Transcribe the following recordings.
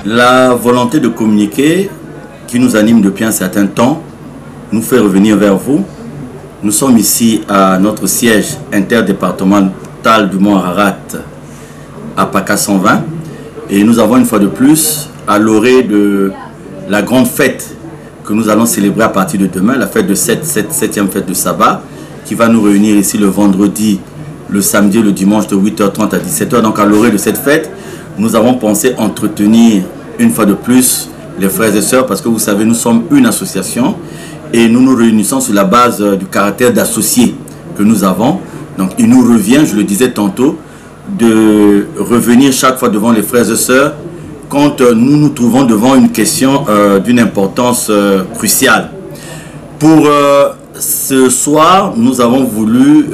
La volonté de communiquer qui nous anime depuis un certain temps nous fait revenir vers vous. Nous sommes ici à notre siège interdépartemental du Mont Ararat à PACA 120 et nous avons une fois de plus à l'orée de la grande fête que nous allons célébrer à partir de demain, la fête de 7e fête de sabbat qui va nous réunir ici le vendredi, le samedi et le dimanche de 8h30 à 17h. Donc à l'orée de cette fête, nous avons pensé entretenir une fois de plus les frères et sœurs parce que vous savez, nous sommes une association et nous nous réunissons sur la base du caractère d'associés que nous avons. Donc il nous revient, je le disais tantôt, de revenir chaque fois devant les frères et sœurs quand nous nous trouvons devant une question d'une importance cruciale. Pour ce soir, nous avons voulu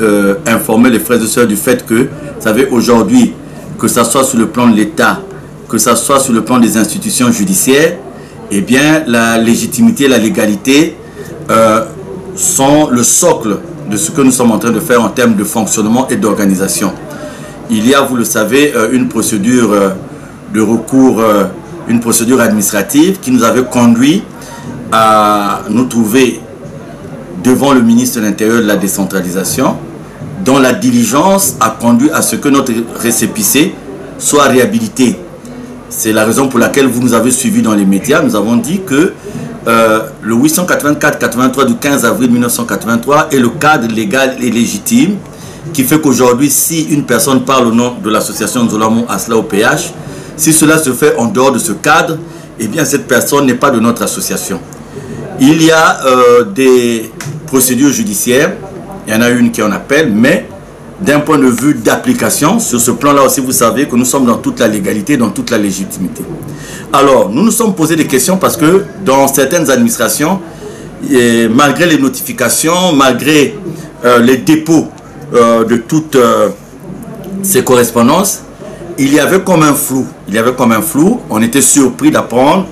informer les frères et sœurs du fait que, vous savez, aujourd'hui, que ce soit sur le plan de l'État, que ce soit sur le plan des institutions judiciaires, eh bien, la légitimité et la légalité sont le socle de ce que nous sommes en train de faire en termes de fonctionnement et d'organisation. Il y a, vous le savez, une procédure de recours, une procédure administrative qui nous avait conduit à nous trouver devant le ministre de l'Intérieur de la décentralisation, dont la diligence a conduit à ce que notre récépissé soit réhabilité. C'est la raison pour laquelle vous nous avez suivis dans les médias. Nous avons dit que le 884-83 du 15 avril 1983 est le cadre légal et légitime qui fait qu'aujourd'hui, si une personne parle au nom de l'association Nzolamo Asla OPH, si cela se fait en dehors de ce cadre, eh bien cette personne n'est pas de notre association. Il y a des procédures judiciaires, il y en a une qui en appelle, mais d'un point de vue d'application, sur ce plan-là aussi, vous savez que nous sommes dans toute la légalité, dans toute la légitimité. Alors, nous nous sommes posé des questions parce que dans certaines administrations, malgré les notifications, malgré les dépôts de toutes ces correspondances, il y avait comme un flou. Il y avait comme un flou. On était surpris d'apprendre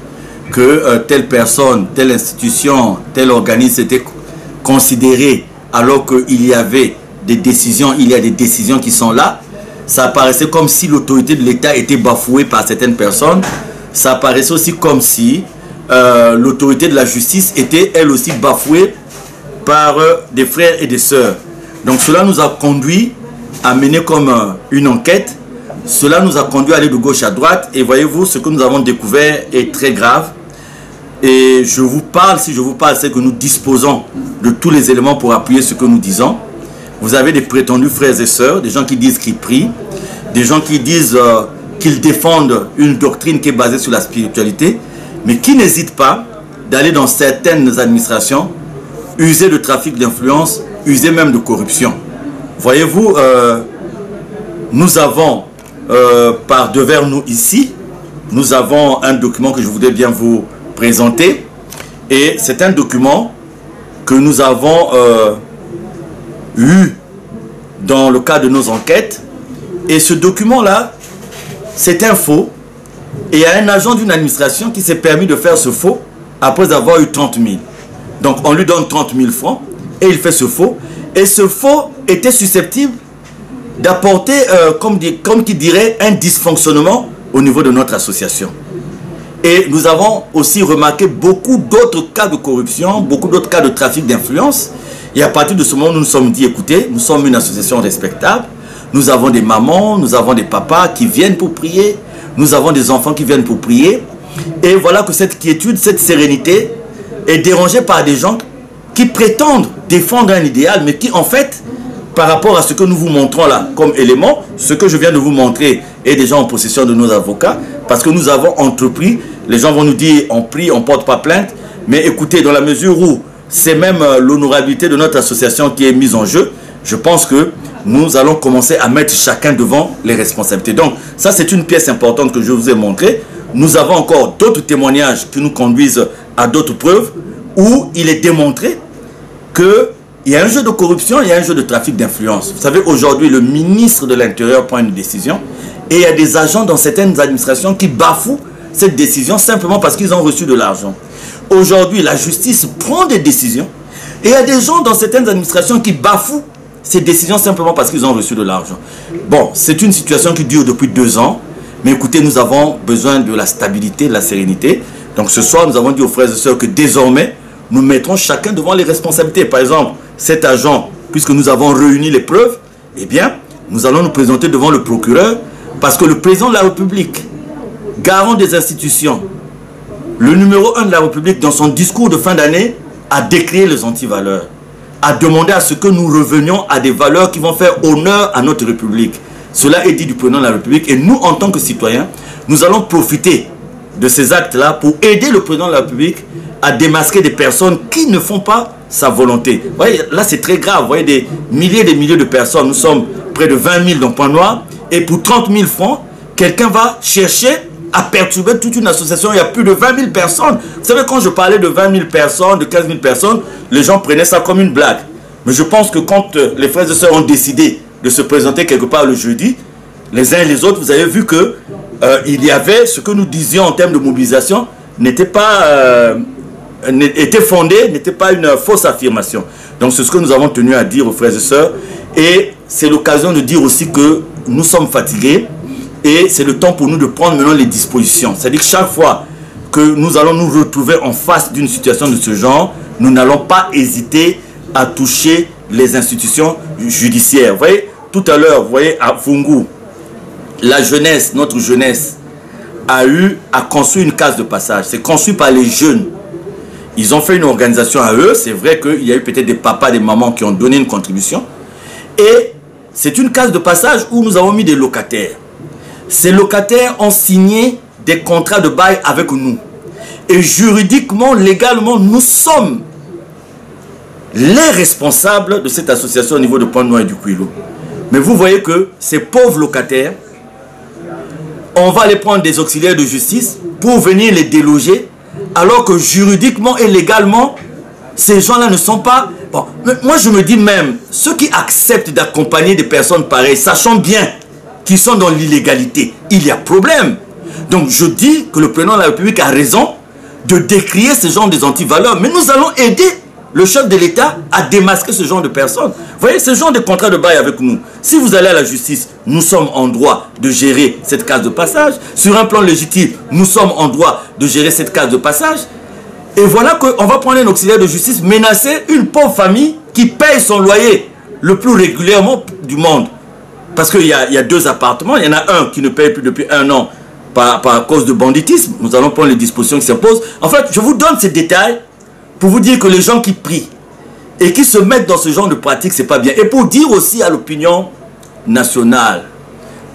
que telle personne, telle institution, tel organisme était considéré alors qu'il y avait des décisions, il y a des décisions qui sont là. Ça apparaissait comme si l'autorité de l'État était bafouée par certaines personnes. Ça apparaissait aussi comme si l'autorité de la justice était elle aussi bafouée par des frères et des sœurs. Donc cela nous a conduit à mener comme une enquête. Cela nous a conduit à aller de gauche à droite. Et voyez-vous, ce que nous avons découvert est très grave. Et je vous parle, si je vous parle, c'est que nous disposons de tous les éléments pour appuyer ce que nous disons. Vous avez des prétendus frères et sœurs, des gens qui disent qu'ils prient, des gens qui disent qu'ils défendent une doctrine qui est basée sur la spiritualité, mais qui n'hésitent pas d'aller dans certaines administrations, user de trafic d'influence, user même de corruption. Voyez-vous, nous avons par devers nous ici, nous avons un document que je voudrais bien vous présenter. Et c'est un document que nous avons eu dans le cadre de nos enquêtes. Et ce document-là, c'est un faux. Et il y a un agent d'une administration qui s'est permis de faire ce faux après avoir eu 30 000. Donc on lui donne 30 000 francs et il fait ce faux. Et ce faux était susceptible d'apporter, comme qui dirait, un dysfonctionnement au niveau de notre association. Et nous avons aussi remarqué beaucoup d'autres cas de corruption, beaucoup d'autres cas de trafic d'influence. Et à partir de ce moment, nous nous sommes dit, écoutez, nous sommes une association respectable. Nous avons des mamans, nous avons des papas qui viennent pour prier. Nous avons des enfants qui viennent pour prier. Et voilà que cette quiétude, cette sérénité est dérangée par des gens qui prétendent défendre un idéal, mais qui en fait, par rapport à ce que nous vous montrons là comme élément, ce que je viens de vous montrer est déjà en possession de nos avocats, parce que nous avons entrepris, les gens vont nous dire on prie, on ne porte pas plainte, mais écoutez, dans la mesure où c'est même l'honorabilité de notre association qui est mise en jeu, je pense que nous allons commencer à mettre chacun devant les responsabilités. Donc ça c'est une pièce importante que je vous ai montrée. Nous avons encore d'autres témoignages qui nous conduisent à d'autres preuves où il est démontré qu'il y a un jeu de corruption, il y a un jeu de trafic d'influence. Vous savez, aujourd'hui, le ministre de l'Intérieur prend une décision et il y a des agents dans certaines administrations qui bafouent cette décision simplement parce qu'ils ont reçu de l'argent. Aujourd'hui, la justice prend des décisions et il y a des gens dans certaines administrations qui bafouent ces décisions simplement parce qu'ils ont reçu de l'argent. Bon, c'est une situation qui dure depuis 2 ans. Mais écoutez, nous avons besoin de la stabilité, de la sérénité. Donc ce soir, nous avons dit aux frères et sœurs que désormais, nous mettrons chacun devant les responsabilités. Par exemple, cet agent, puisque nous avons réuni les preuves, eh bien, nous allons nous présenter devant le procureur, parce que le président de la République, garant des institutions, le numéro 1 de la République, dans son discours de fin d'année, a décrié les antivaleurs, a demandé à ce que nous revenions à des valeurs qui vont faire honneur à notre République. Cela est dit du président de la République, et nous, en tant que citoyens, nous allons profiter de ces actes-là pour aider le président de la République à démasquer des personnes qui ne font pas sa volonté. Vous voyez, là, c'est très grave. Vous voyez, des milliers de personnes. Nous sommes près de 20 000 dans Point Noir, et pour 30 000 francs, quelqu'un va chercher à perturber toute une association. Il y a plus de 20 000 personnes. Vous savez, quand je parlais de 20 000 personnes, de 15 000 personnes, les gens prenaient ça comme une blague. Mais je pense que quand les frères et sœurs ont décidé de se présenter quelque part le jeudi, les uns et les autres, vous avez vu que il y avait ce que nous disions en termes de mobilisation n'était pas était fondé, n'était pas une fausse affirmation. Donc c'est ce que nous avons tenu à dire aux frères et sœurs, et c'est l'occasion de dire aussi que nous sommes fatigués. Et c'est le temps pour nous de prendre maintenant les dispositions. C'est-à-dire que chaque fois que nous allons nous retrouver en face d'une situation de ce genre, nous n'allons pas hésiter à toucher les institutions judiciaires. Vous voyez, tout à l'heure, vous voyez, à Fungu, la jeunesse, notre jeunesse, a construit une case de passage. C'est construit par les jeunes. Ils ont fait une organisation à eux. C'est vrai qu'il y a eu peut-être des papas, des mamans qui ont donné une contribution. Et c'est une case de passage où nous avons mis des locataires. Ces locataires ont signé des contrats de bail avec nous. Et juridiquement, légalement, nous sommes les responsables de cette association au niveau de Point Noir et du Kouilou. Mais vous voyez que ces pauvres locataires, on va les prendre des auxiliaires de justice pour venir les déloger, alors que juridiquement et légalement, ces gens-là ne sont pas... Bon, moi je me dis même, ceux qui acceptent d'accompagner des personnes pareilles, sachant bien qui sont dans l'illégalité, il y a problème. Donc je dis que le président de la République a raison de décrier ce genre des antivaleurs. Mais nous allons aider le chef de l'État à démasquer ce genre de personnes. Vous voyez, ce genre de contrat de bail avec nous, si vous allez à la justice, nous sommes en droit de gérer cette case de passage. Sur un plan légitime, nous sommes en droit de gérer cette case de passage. Et voilà qu'on va prendre un auxiliaire de justice, menacer une pauvre famille qui paye son loyer le plus régulièrement du monde. Parce qu'il y a 2 appartements, il y en a un qui ne paye plus depuis 1 an par cause de banditisme. Nous allons prendre les dispositions qui s'imposent. En fait, je vous donne ces détails pour vous dire que les gens qui prient et qui se mettent dans ce genre de pratique, c'est pas bien. Et pour dire aussi à l'opinion nationale,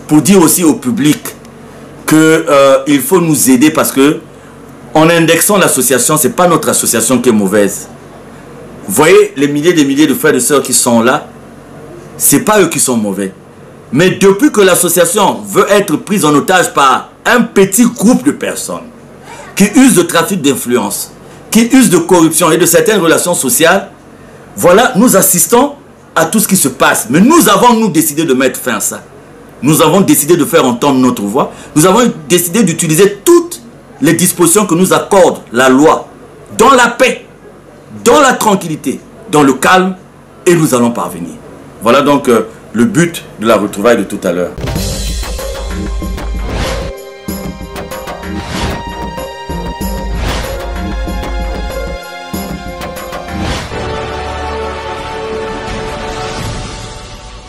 pour dire aussi au public qu'il faut nous aider, parce que en indexant l'association, ce n'est pas notre association qui est mauvaise. Vous voyez les milliers et des milliers de frères et de sœurs qui sont là, ce n'est pas eux qui sont mauvais. Mais depuis que l'association veut être prise en otage par un petit groupe de personnes qui usent de trafic d'influence, qui usent de corruption et de certaines relations sociales, voilà, nous assistons à tout ce qui se passe. Mais nous avons, nous, décidé de mettre fin à ça. Nous avons décidé de faire entendre notre voix. Nous avons décidé d'utiliser toutes les dispositions que nous accorde la loi dans la paix, dans la tranquillité, dans le calme, et nous allons parvenir. Voilà donc le but de la retrouvaille de tout à l'heure.